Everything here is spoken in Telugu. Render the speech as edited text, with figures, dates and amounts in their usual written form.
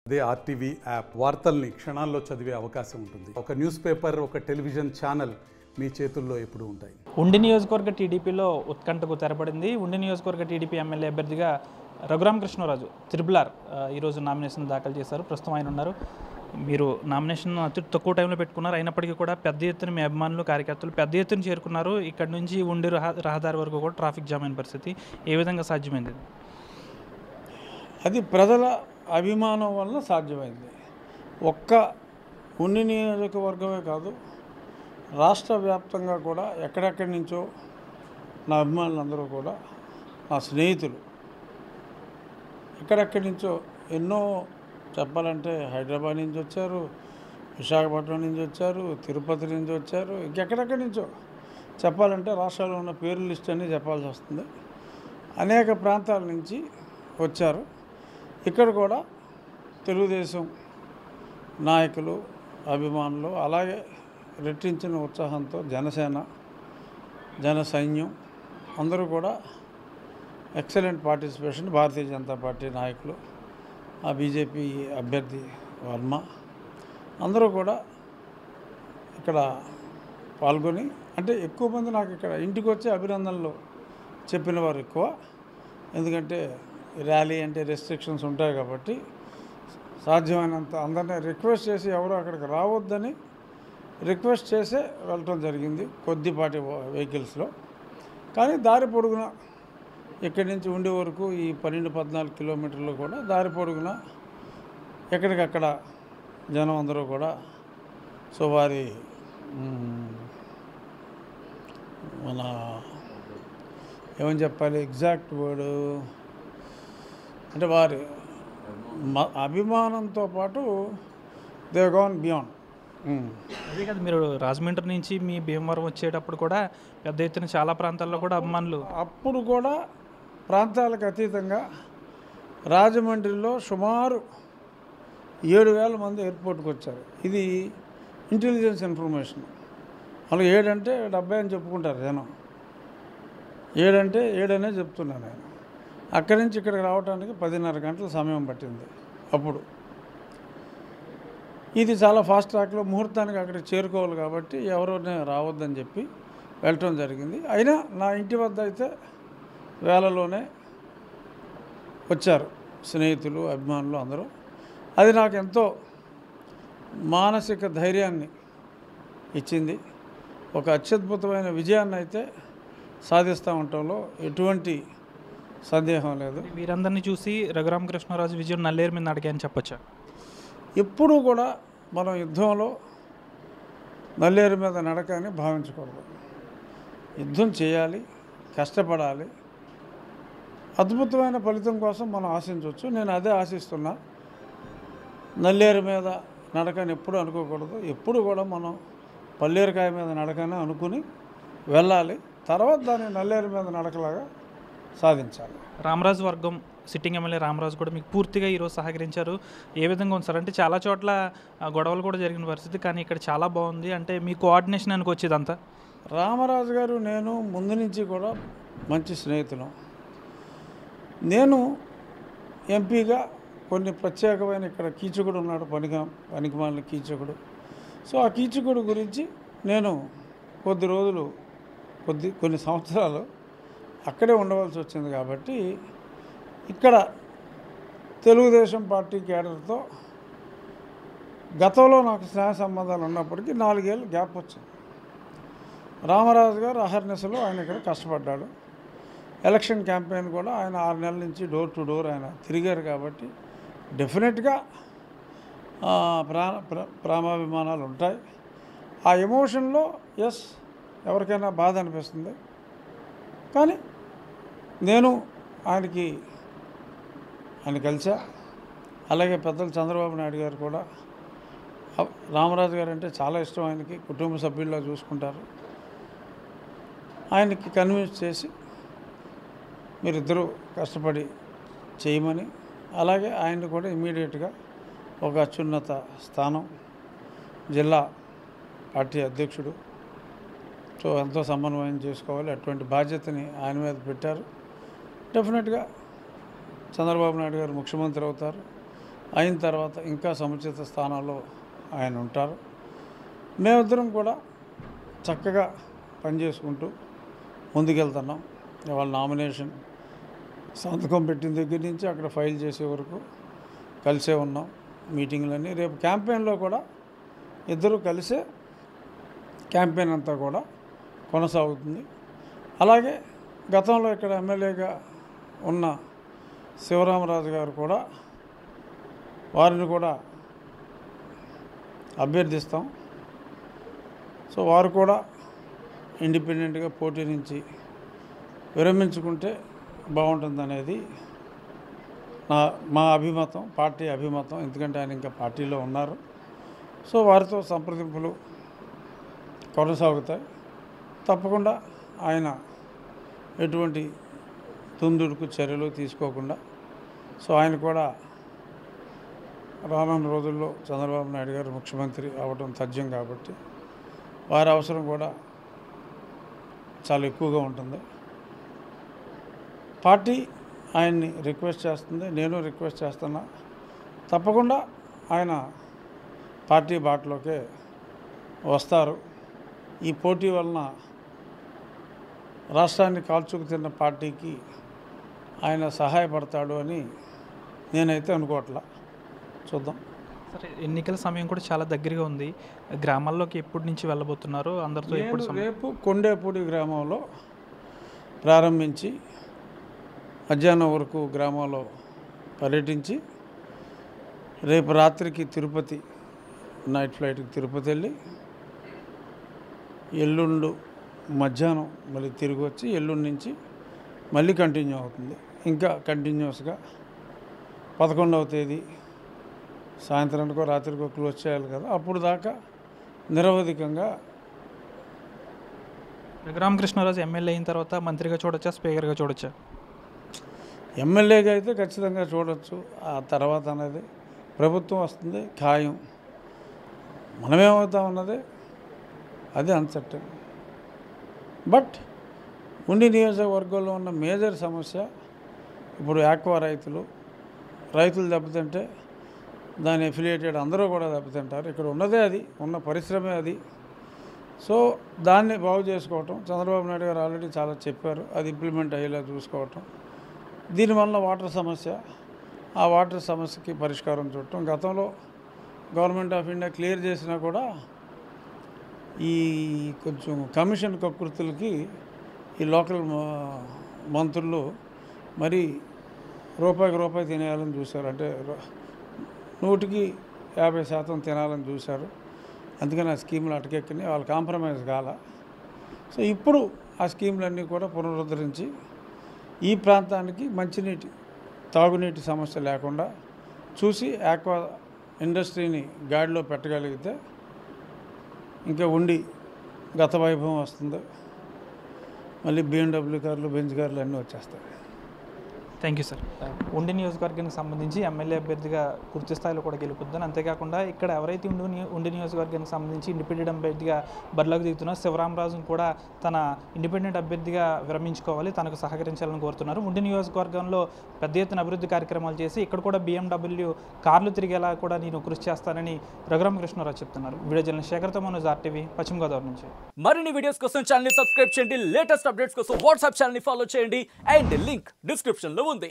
అదే ఆర్టీవీ యాప్ వార్తల్ని క్షణాల్లో చదివే అవకాశం ఉంటుంది. ఒక న్యూస్ పేపర్, ఒక టెలివిజన్ ఛానల్ మీ చేతుల్లో ఎప్పుడూ ఉంటాయి. ఉండి నియోజకవర్గ టీడీపీలో ఉత్కంఠకు తెరపడింది. ఉండి నియోజకవర్గ టీడీపీ ఎమ్మెల్యే అభ్యర్థిగా రఘురామకృష్ణరాజు త్రిబులార్ ఈరోజు నామినేషన్ దాఖలు చేశారు. ప్రస్తుతం ఆయన ఉన్నారు. మీరు నామినేషన్ అతి తక్కువ టైంలో పెట్టుకున్నారు. అయినప్పటికీ కూడా పెద్ద ఎత్తున మీ అభిమానులు, కార్యకర్తలు పెద్ద ఎత్తున చేరుకున్నారు. ఇక్కడ నుంచి ఉండి రహదారి వరకు కూడా ట్రాఫిక్ జామ్ అయిన పరిస్థితి. ఏ విధంగా సాధ్యమైంది? అది ప్రజల అభిమానం వల్ల సాధ్యమైంది. ఒక్క ఉండి నియోజకవర్గమే కాదు, రాష్ట్ర వ్యాప్తంగా కూడా ఎక్కడెక్కడి నుంచో నా అభిమానులందరూ కూడా, నా స్నేహితులు ఎక్కడెక్కడి నుంచో ఎన్నో చెప్పాలంటే హైదరాబాద్ నుంచి వచ్చారు, విశాఖపట్నం నుంచి వచ్చారు, తిరుపతి నుంచి వచ్చారు, ఇంకెక్కడెక్కడి నుంచో చెప్పాలంటే రాష్ట్రాల్లో ఉన్న పేర్ల లిస్ట్ అన్నీ చెప్పాల్సి వస్తుంది. అనేక ప్రాంతాల నుంచి వచ్చారు. ఇక్కడ కూడా తెలుగుదేశం నాయకులు, అభిమానులు, అలాగే రెట్టించిన ఉత్సాహంతో జనసేన, జన సైన్యం అందరూ కూడా excellent participation. Bharatiya Janata party నాయకులు, ఆ బీజేపీ అభ్యర్థి వర్మ అందరూ కూడా ఇక్కడ పాల్గొని, అంటే ఎక్కువ మంది నాకు ఇక్కడ ఇంటికి వచ్చి అభినందనలు చెప్పిన వారు ఎక్కువ. ఎందుకంటే ర్యాలీ అంటే రెస్ట్రిక్షన్స్ ఉంటాయి కాబట్టి సాధ్యమైనంత అందరినీ రిక్వెస్ట్ చేసి ఎవరు అక్కడికి రావద్దని రిక్వెస్ట్ చేసే వెళ్ళటం జరిగింది కొద్దిపాటి వెహికల్స్లో. కానీ దారి పొడుగున ఇక్కడి నుంచి ఉండే వరకు ఈ 12-14 కిలోమీటర్లు కూడా దారి పొడుగున ఎక్కడికక్కడ జనం అందరూ కూడా వారి మన ఏమని చెప్పాలి, ఎగ్జాక్ట్ వర్డ్ అంటే వారి అభిమానంతో పాటు దే గాన్ బియాండ్. అదే కదా, మీరు రాజమండ్రి నుంచి మీ భీమవరం వచ్చేటప్పుడు కూడా పెద్ద ఎత్తున చాలా ప్రాంతాల్లో కూడా అభిమానులు, అప్పుడు కూడా ప్రాంతాలకు అతీతంగా రాజమండ్రిలో సుమారు 7,000 మంది ఎయిర్పోర్ట్కి వచ్చారు. ఇది ఇంటెలిజెన్స్ ఇన్ఫర్మేషన్. అలాగే 7 అంటే 70 అని చెప్పుకుంటారు జనం. 7 అంటే 7 అనే చెప్తున్నాను నేను. అక్కడి నుంచి ఇక్కడికి రావడానికి 10:30 గంటల సమయం పట్టింది. అప్పుడు ఇది చాలా ఫాస్ట్ ట్రాక్లో ముహూర్తానికి అక్కడికి చేరుకోవాలి కాబట్టి ఎవరోనే రావద్దని చెప్పి వెళ్ళటం జరిగింది. అయినా నా ఇంటి వద్ద అయితే వేలలోనే వచ్చారు స్నేహితులు, అభిమానులు అందరూ. అది నాకు ఎంతో మానసిక ధైర్యాన్ని ఇచ్చింది. ఒక అత్యద్భుతమైన విజయాన్ని అయితే సాధిస్తూ ఉండటంలో ఎటువంటి సందేహం లేదు. వీరందరినీ చూసి రఘురామకృష్ణరాజు విజయం నల్లేరు మీద అడిగాయని చెప్పొచ్చా? ఎప్పుడూ కూడా మనం యుద్ధంలో నల్లేరు మీద నడక అని భావించకూడదు. యుద్ధం చేయాలి, కష్టపడాలి, అద్భుతమైన ఫలితం కోసం మనం ఆశించవచ్చు. నేను అదే ఆశిస్తున్నా. నల్లేరు మీద నడకని ఎప్పుడు అనుకోకూడదు. ఎప్పుడు కూడా మనం పల్లేరుకాయ మీద నడకని అనుకుని వెళ్ళాలి. తర్వాత దాన్ని నల్లేరు మీద నడకలాగా సాధించాలి. రామరాజు వర్గం సిట్టింగ్ ఎమ్మెల్యే రామరాజు కూడా మీకు పూర్తిగా ఈరోజు సహకరించారు. ఏ విధంగా ఉంది సార్? అంటే చాలా చోట్ల గొడవలు కూడా జరిగిన పరిస్థితి, కానీ ఇక్కడ చాలా బాగుంది. అంటే మీ కోఆర్డినేషన్ అనుకు వచ్చేదంతా? రామరాజు గారు నేను ముందు నుంచి కూడా మంచి స్నేహితులు. నేను ఎంపీగా కొన్ని ప్రత్యేకమైన ఇక్కడ కీచకుడు ఉన్నాడు, పనికిమాలిన కీచకుడు. ఆ కీచకుడు గురించి నేను కొన్ని సంవత్సరాలు అక్కడే ఉండవలసి వచ్చింది. కాబట్టి ఇక్కడ తెలుగుదేశం పార్టీ కేడర్తో గతంలో నాకు స్నేహ సంబంధాలు ఉన్నప్పటికీ 4 ఏళ్ళు గ్యాప్ వచ్చింది. రామరాజు గారు అహర్నిశలో ఆయన ఇక్కడ కష్టపడ్డాడు. ఎలక్షన్ క్యాంపెయిన్ కూడా ఆయన 6 నెలల నుంచి డోర్ టు డోర్ ఆయన తిరిగారు. కాబట్టి డెఫినెట్గా ప్రేమాభిమానాలు ఉంటాయి. ఆ ఎమోషన్లో ఎవరికైనా బాధ అనిపిస్తుంది. కానీ నేను ఆయన కలిసా. అలాగే పెద్దలు చంద్రబాబు నాయుడు గారు కూడా రామరాజు గారు అంటే చాలా ఇష్టం ఆయనకి, కుటుంబ సభ్యుల్లో చూసుకుంటారు. ఆయనకి కన్విన్స్ చేసి మీరిద్దరూ కష్టపడి చేయమని, అలాగే ఆయన్ని కూడా ఇమ్మీడియట్గా ఒక అత్యున్నత స్థానం, జిల్లా పార్టీ అధ్యక్షుడు ఎంతో సమన్వయం చేసుకోవాలి, అటువంటి బాధ్యతని ఆయన మీద పెట్టారు. డెఫినెట్గా చంద్రబాబు నాయుడు గారు ముఖ్యమంత్రి అవుతారు. అయిన తర్వాత ఇంకా సముచిత స్థానంలో ఆయన ఉంటారు. మేమిద్దరం కూడా చక్కగా పనిచేసుకుంటూ ముందుకెళ్తున్నాం. వాళ్ళ నామినేషన్ సంతకం పెట్టిన దగ్గర నుంచి అక్కడ ఫైల్ చేసే వరకు కలిసే ఉన్నాం. మీటింగ్లన్నీ రేపు క్యాంపెయిన్లో కూడా ఇద్దరు కలిసే క్యాంపెయిన్ అంతా కూడా కొనసాగుతుంది. అలాగే గతంలో ఇక్కడ ఎమ్మెల్యేగా ఉన్న శివరామరాజు గారు కూడా వారిని కూడా అభ్యర్థిస్తాం. సో వారు కూడా ఇండిపెండెంట్గా పోటీ నుంచి విరమించుకుంటే బాగుంటుందనేది మా అభిమతం, పార్టీ అభిమతం. ఎందుకంటే ఆయన ఇంకా పార్టీలో ఉన్నారు. సో వారితో సంప్రదింపులు కొనసాగుతాయి. తప్పకుండా ఆయన ఎటువంటి తుందుడుకు చర్యలు తీసుకోకుండా, సో ఆయన కూడా రానున్న రోజుల్లో చంద్రబాబు నాయుడు గారు ముఖ్యమంత్రి అవ్వడం తథ్యం కాబట్టి వారి అవసరం కూడా చాలా ఎక్కువగా ఉంటుంది. పార్టీ ఆయన్ని రిక్వెస్ట్ చేస్తుంది, నేను రిక్వెస్ట్ చేస్తున్నా. తప్పకుండా ఆయన పార్టీ బాటలోకే వస్తారు. ఈ పోటీ వలన రాష్ట్రాన్ని కాల్చుకు తిన్న పార్టీకి ఆయన సహాయపడతాడు అని నేనైతే అనుకోవట్లా. చూద్దాం. సరే, ఎన్నికల సమయం కూడా చాలా దగ్గరగా ఉంది. గ్రామాల్లోకి ఎప్పటి నుంచి వెళ్ళబోతున్నారు? అందరితో ఎప్పుడు? రేపు కొండేపూడి గ్రామంలో ప్రారంభించి మధ్యాహ్నం వరకు గ్రామంలో పర్యటించి రేపు రాత్రికి తిరుపతి నైట్ ఫ్లైట్కి తిరుపతి వెళ్ళి ఎల్లుండు మధ్యాహ్నం మళ్ళీ తిరిగి వచ్చి ఎల్లుండి నుంచి మళ్ళీ కంటిన్యూ అవుతుంది. ఇంకా కంటిన్యూస్గా 11వ తేదీ సాయంత్రానికో రాత్రికో క్లోజ్ చేయాలి కదా, అప్పుడు దాకా నిరవధికంగా. రఘురామకృష్ణరాజు ఎమ్మెల్యే అయిన తర్వాత మంత్రిగా చూడొచ్చా, స్పీకర్గా చూడొచ్చా? ఎమ్మెల్యేగా అయితే ఖచ్చితంగా చూడొచ్చు. ఆ తర్వాత అనేది ప్రభుత్వం వస్తుంది ఖాయం. మనమేమవుతా ఉన్నది అది అన్సర్టన్. బట్ ఉండి నియోజకవర్గంలో ఉన్న మేజర్ సమస్య ఇప్పుడు ఆక్వా రైతులు దెబ్బతింటే దాని అఫిలియేటెడ్ అందరూ కూడా దెబ్బతింటారు. ఇక్కడ ఉన్నదే అది, ఉన్న పరిశ్రమే అది. సో దాన్ని బాగు చేసుకోవటం, చంద్రబాబు నాయుడు గారు ఆల్రెడీ చాలా చెప్పారు, అది ఇంప్లిమెంట్ అయ్యేలా చూసుకోవటం. దీనివల్ల వాటర్ సమస్య, ఆ వాటర్ సమస్యకి పరిష్కారం చూడటం. గతంలో గవర్నమెంట్ ఆఫ్ ఇండియా క్లియర్ చేసినా కూడా ఈ కొంచెం కమిషన్ కకృతులకి ఈ లోకల్ మంత్రులు మరి రూపాయి తినేయాలని చూశారు. అంటే 100% తినాలని చూశారు. అందుకని ఆ స్కీములు అటకెక్కినాయి, వాళ్ళు కాంప్రమైజ్ కాల. సో ఇప్పుడు ఆ స్కీములన్నీ కూడా పునరుద్ధరించి ఈ ప్రాంతానికి తాగునీటి సమస్య లేకుండా చూసి ఆక్వా ఇండస్ట్రీని గాడిలో పెట్టగలిగితే ఇంకా ఉండి గత వైభవం వస్తుంది. మళ్ళీ BMW కార్లు, బెంజ్ కార్లు అన్నీ వచ్చేస్తాయి. Thank you sir. ఉండి నియోజకవర్గానికి సంబంధించి ఎమ్మెల్యే అభ్యర్థిగా పూర్తి స్థాయిలో కూడా గెలుపుద్దని, అంతేకాకుండా ఇక్కడ ఎవరైతే ఉండి నియోజకవర్గానికి సంబంధించి ఇండిపెండెంట్ అభ్యర్థిగా బరిలోకి దిగుతున్నారో శివరామరాజును కూడా తన ఇండిపెండెంట్ అభ్యర్థిగా విరమించుకోవాలి, తనకు సహకరించాలని కోరుతున్నారు. ఉండి నియోజకవర్గంలో పెద్ద ఎత్తున అభివృద్ధి కార్యక్రమాలు చేసి ఇక్కడ కూడా BMW కార్లు తిరిగేలా కూడా నేను కృషి చేస్తానని రఘురామకృష్ణరాజు చెప్తున్నారు. వీడియో జర్నలిస్ట్ శేఖర్తో మనోజ్, RTV, పశ్చిమ గోదావరి నుంచి. మరిన్ని వీడియోస్ కోసం ఛానల్ ని సబ్స్క్రైబ్ చేయండి. లేటెస్ట్ అప్డేట్స్ కోసం వాట్సాప్ ఛానల్ ని ఫాలో చేయండి. అండ్ లింక్ డిస్క్రిప్షన్ లో